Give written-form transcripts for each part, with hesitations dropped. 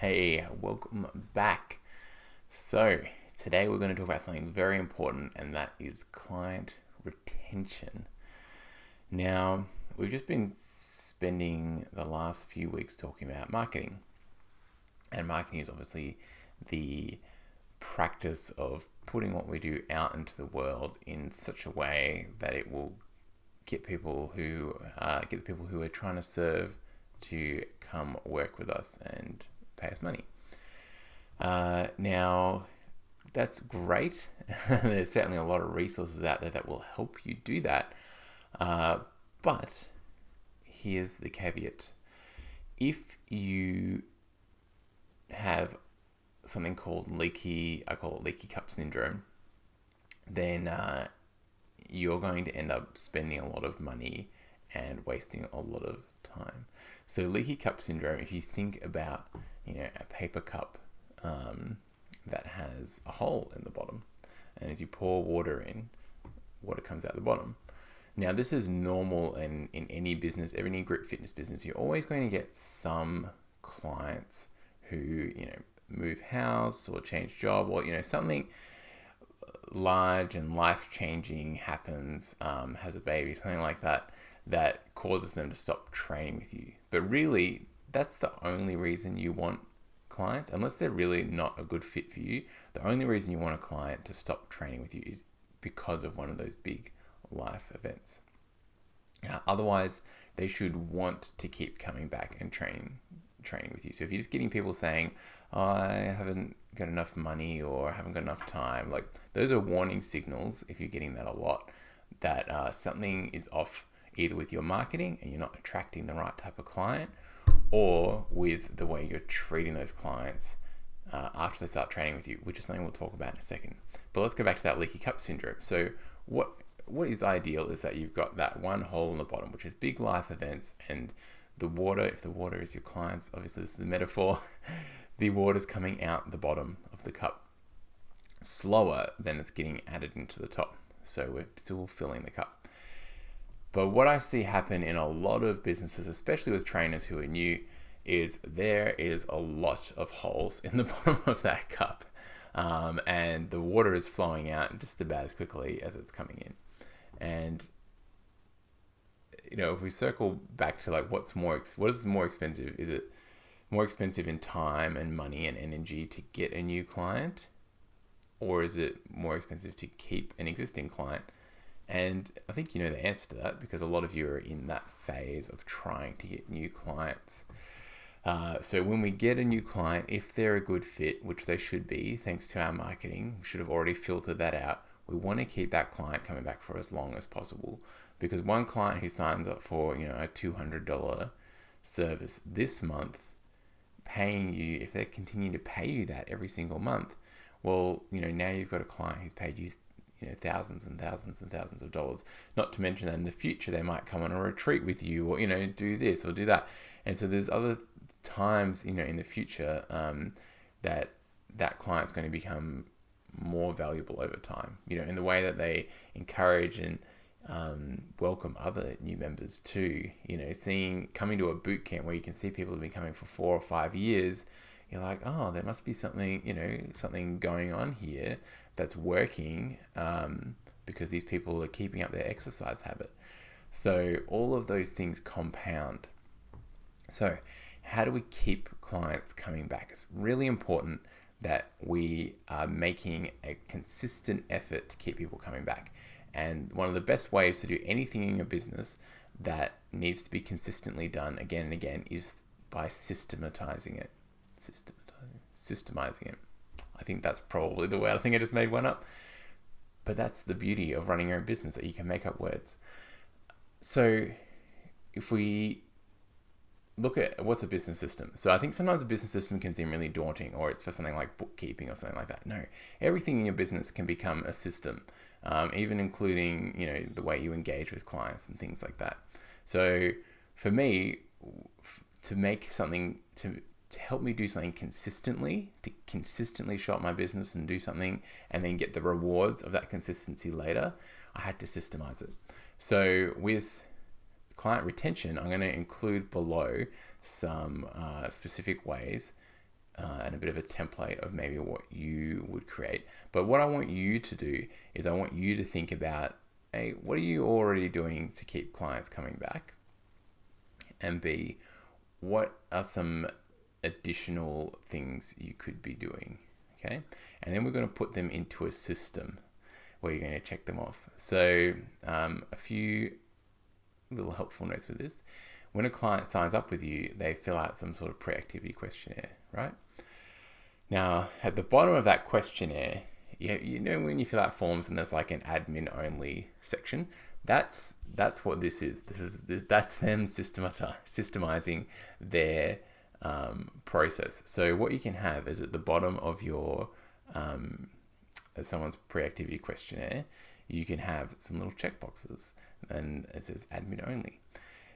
Hey, welcome back. So, today we're going to talk about something very important, and that is client retention. Now, we've just been spending the last few weeks talking about marketing, and marketing is obviously the practice of putting what we do out into the world in such a way that it will get the people who are trying to serve to come work with us and pay us money. Now, that's great. There's certainly a lot of resources out there that will help you do that. But here's the caveat. If you have something called I call it leaky cup syndrome, then you're going to end up spending a lot of money and wasting a lot of time. So leaky cup syndrome, if you think about, a paper cup that has a hole in the bottom, and as you pour water in, water comes out the bottom. Now, this is normal in any business, any group fitness business. You're always going to get some clients who, move house or change job, or, something large and life-changing happens, has a baby, something like that, that causes them to stop training with you. But really, that's the only reason you want clients, unless they're really not a good fit for you. The only reason you want a client to stop training with you is because of one of those big life events. Otherwise, they should want to keep coming back and training with you. So if you're just getting people saying, oh, I haven't got enough money or I haven't got enough time, like those are warning signals, if you're getting that a lot, that something is off, either with your marketing and you're not attracting the right type of client, or with the way you're treating those clients after they start training with you, which is something we'll talk about in a second. But let's go back to that leaky cup syndrome. So what is ideal is that you've got that one hole in the bottom, which is big life events, and the water, if the water is your clients, obviously this is a metaphor, the water's coming out the bottom of the cup slower than it's getting added into the top. So we're still filling the cup. But what I see happen in a lot of businesses, especially with trainers who are new, is there is a lot of holes in the bottom of that cup. And the water is flowing out just about as quickly as it's coming in. And, if we circle back to like what is more expensive? Is it more expensive in time and money and energy to get a new client? Or is it more expensive to keep an existing client? And I think you know the answer to that, because a lot of you are in that phase of trying to get new clients. So when we get a new client, if they're a good fit, which they should be, thanks to our marketing, we should have already filtered that out. We want to keep that client coming back for as long as possible, because one client who signs up for, a $200 service this month, paying you, if they continue to pay you that every single month, well, now you've got a client who's paid you thousands and thousands and thousands of dollars. Not to mention that in the future they might come on a retreat with you, or do this or do that. And so there's other times in the future that client's going to become more valuable over time. In the way that they encourage and welcome other new members too. Coming to a boot camp where you can see people who've been coming for 4 or 5 years. You're like, oh, there must be something going on here that's working, because these people are keeping up their exercise habit. So all of those things compound. So how do we keep clients coming back? It's really important that we are making a consistent effort to keep people coming back. And one of the best ways to do anything in your business that needs to be consistently done again and again is by systematizing it. Systemizing it. I think that's probably the word. I think I just made one up. But that's the beauty of running your own business, that you can make up words. So if we look at what's a business system. So I think sometimes a business system can seem really daunting, or it's for something like bookkeeping or something like that. No, everything in your business can become a system, even including, the way you engage with clients and things like that. So for me, to make something, to help me do something consistently, to consistently show up my business and do something and then get the rewards of that consistency later, I had to systemize it. So with client retention, I'm going to include below some specific ways and a bit of a template of maybe what you would create. But what I want you to do is I want you to think about, A, what are you already doing to keep clients coming back? And B, what are some additional things you could be doing? Okay. And then we're going to put them into a system where you're going to check them off. So a few little helpful notes for this. When a client signs up with you, they fill out some sort of pre-activity questionnaire, right? Now, at the bottom of that questionnaire, you know when you fill out forms and there's like an admin only section, that's what this is. That's them systemizing their process. So what you can have is at the bottom of your someone's pre-activity questionnaire, you can have some little checkboxes, and it says admin only.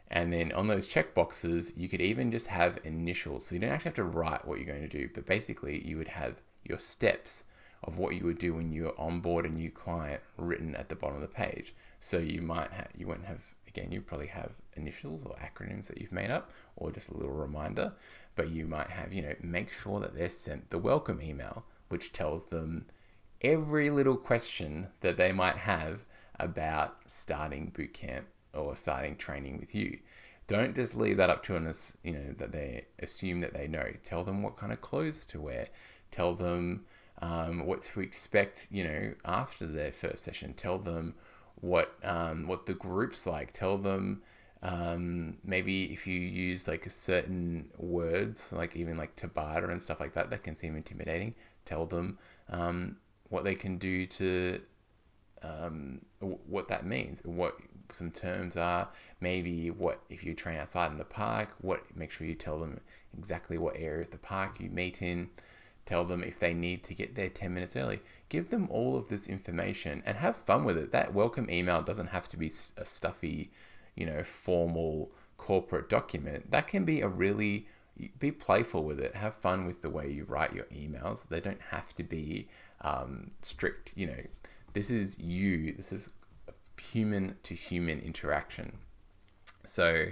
And then on those checkboxes, you could even just have initials. So you don't actually have to write what you're going to do, but basically you would have your steps of what you would do when you onboard a new client written at the bottom of the page. So you wouldn't have, again, you probably have initials or acronyms that you've made up, or just a little reminder, but you might have, make sure that they're sent the welcome email, which tells them every little question that they might have about starting bootcamp or starting training with you. Don't just leave that up to us, that they assume that they know. Tell them what kind of clothes to wear. Tell them what to expect, after their first session. Tell them what the group's like. Tell them maybe if you use like a certain words, like even like Tabata and stuff like that, that can seem intimidating. Tell them what they can do to what that means, what some terms are, maybe what if you train outside in the park, make sure you tell them exactly what area of the park you meet in. Tell them if they need to get there 10 minutes early. Give them all of this information and have fun with it. That welcome email doesn't have to be a stuffy, formal corporate document. That can be be playful with it. Have fun with the way you write your emails. They don't have to be strict. This is you. This is human to human interaction. So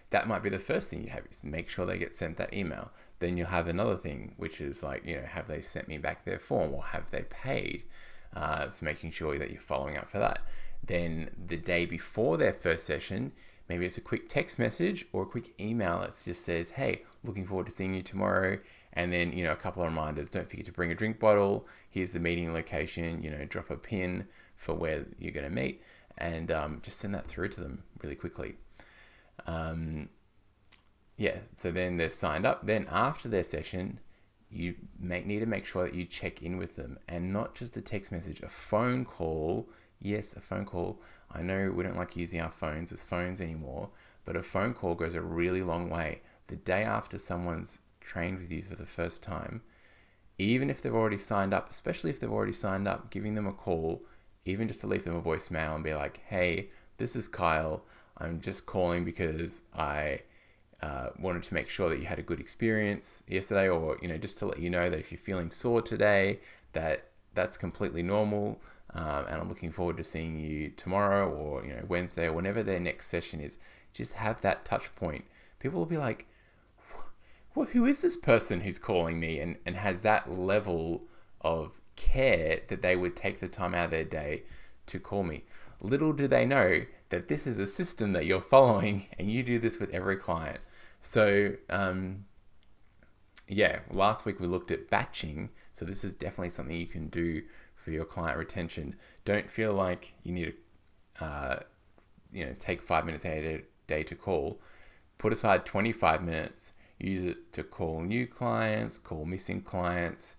that might be the first thing you have, is make sure they get sent that email. Then you'll have another thing, which is like, have they sent me back their form, or have they paid? So making sure that you're following up for that. Then the day before their first session, maybe it's a quick text message or a quick email that just says, hey, looking forward to seeing you tomorrow. And then, a couple of reminders. Don't forget to bring a drink bottle. Here's the meeting location, drop a pin for where you're going to meet, and just send that through to them really quickly. So then they've signed up. Then after their session, you need to make sure that you check in with them, and not just a text message, a phone call. Yes, a phone call. I know we don't like using our phones as phones anymore, but a phone call goes a really long way. The day after someone's trained with you for the first time, even if they've already signed up, especially if they've already signed up, giving them a call, even just to leave them a voicemail and be like, hey, this is Kyle. I'm just calling because I wanted to make sure that you had a good experience yesterday, or, just to let you know that if you're feeling sore today, that's completely normal. And I'm looking forward to seeing you tomorrow, or, Wednesday, or whenever their next session is. Just have that touch point. People will be like, well, who is this person who's calling me, and has that level of care that they would take the time out of their day to call me. Little do they know that this is a system that you're following, and you do this with every client. So, last week we looked at batching. So this is definitely something you can do for your client retention. Don't feel like you need to, take 5 minutes out of your day to call. Put aside 25 minutes. Use it to call new clients, call missing clients.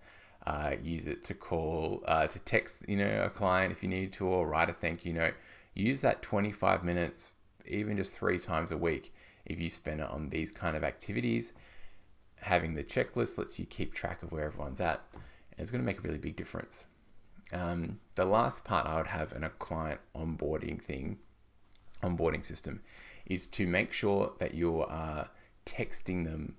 Use it to call, to text, a client if you need to, or write a thank you note. Use that 25 minutes, even just 3 times a week. If you spend it on these kind of activities, having the checklist lets you keep track of where everyone's at. And it's going to make a really big difference. The last part I would have in a client onboarding system, is to make sure that you are texting them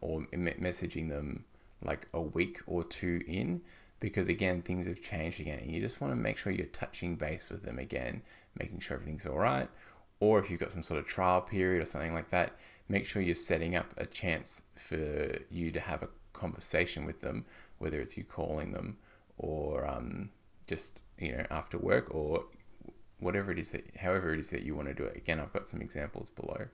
or messaging them like a week or 2 in, because again, things have changed again, and you just want to make sure you're touching base with them again, making sure everything's all right. or if you've got some sort of trial period or something like that, make sure you're setting up a chance for you to have a conversation with them, whether it's you calling them or just after work or whatever it is however it is that you want to do it. Again, I've got some examples below.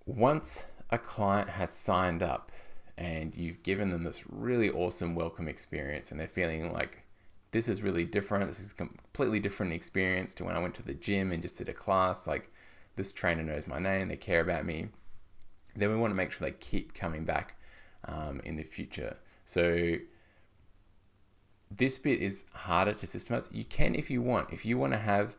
Once a client has signed up and you've given them this really awesome welcome experience and they're feeling like this is really different, this is a completely different experience to when I went to the gym and just did a class, like this trainer knows my name, they care about me, then we want to make sure they keep coming back in the future. So this bit is harder to systemize. You can if you want. If you want to have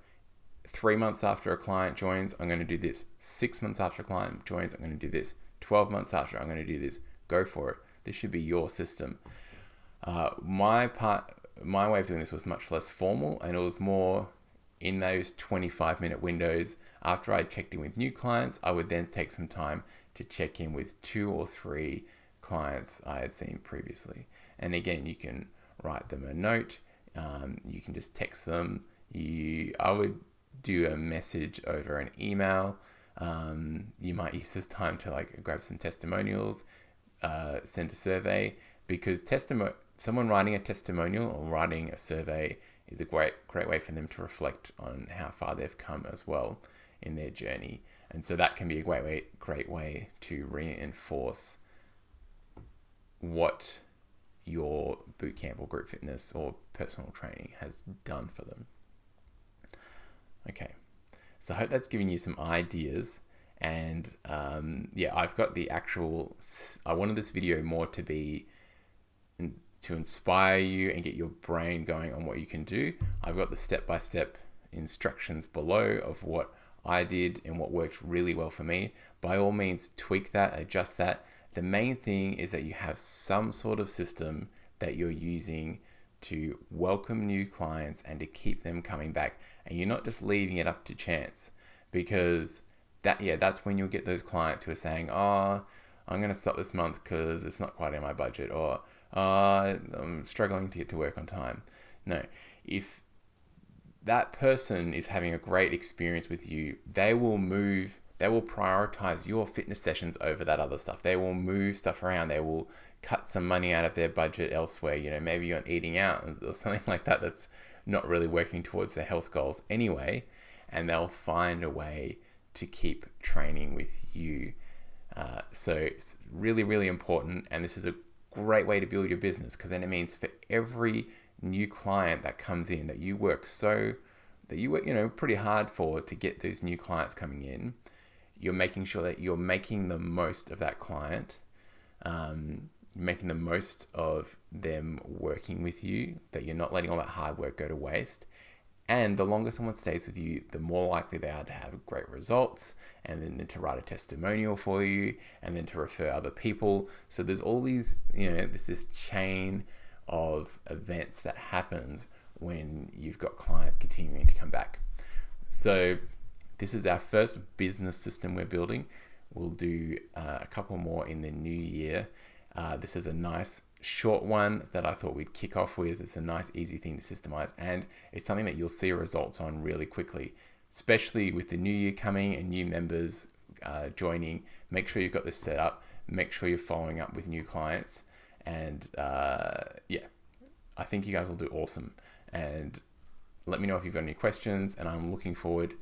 3 months after a client joins, I'm going to do this. 6 months after a client joins, I'm going to do this. 12 months after, I'm going to do this. Go for it. This should be your system. My way of doing this was much less formal, and it was more in those 25-minute windows. After I checked in with new clients, I would then take some time to check in with 2 or 3 clients I had seen previously. And again, you can write them a note. You can just text them. I would do a message over an email. You might use this time to grab some testimonials, send a survey, because someone writing a testimonial or writing a survey is a great way for them to reflect on how far they've come as well in their journey. And so that can be a great way to reinforce what your bootcamp or group fitness or personal training has done for them. Okay, so I hope that's giving you some ideas. And I've got I wanted this video more to be to inspire you and get your brain going on what you can do. I've got the step-by-step instructions below of what I did and what worked really well for me. By all means, tweak that, adjust that. The main thing is that you have some sort of system that you're using to welcome new clients and to keep them coming back. And you're not just leaving it up to chance, because that's when you'll get those clients who are saying, oh, I'm going to stop this month because it's not quite in my budget, or I'm struggling to get to work on time. No, if that person is having a great experience with you, they will prioritize your fitness sessions over that other stuff. They will move stuff around. They will cut some money out of their budget elsewhere. Maybe you're eating out or something like that that's not really working towards their health goals anyway, and they'll find a way to keep training with you. So it's really, really important, and this is a great way to build your business, because then it means for every new client that comes in that you work pretty hard for to get those new clients coming in, you're making sure that you're making the most of that client, making the most of them working with you, that you're not letting all that hard work go to waste. And the longer someone stays with you, the more likely they are to have great results, and then to write a testimonial for you, and then to refer other people. So there's all these, there's this chain of events that happens when you've got clients continuing to come back. So this is our first business system we're building. We'll do a couple more in the new year. This is a nice short one that I thought we'd kick off with. It's a nice, easy thing to systemize, and it's something that you'll see results on really quickly, especially with the new year coming and new members joining. Make sure you've got this set up. Make sure you're following up with new clients, and I think you guys will do awesome. And let me know if you've got any questions, and I'm looking forward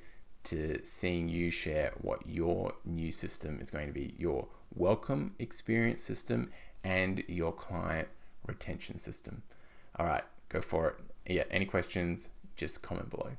to seeing you share what your new system is going to be, your welcome experience system and your client retention system. All right, go for it. Any questions, just comment below.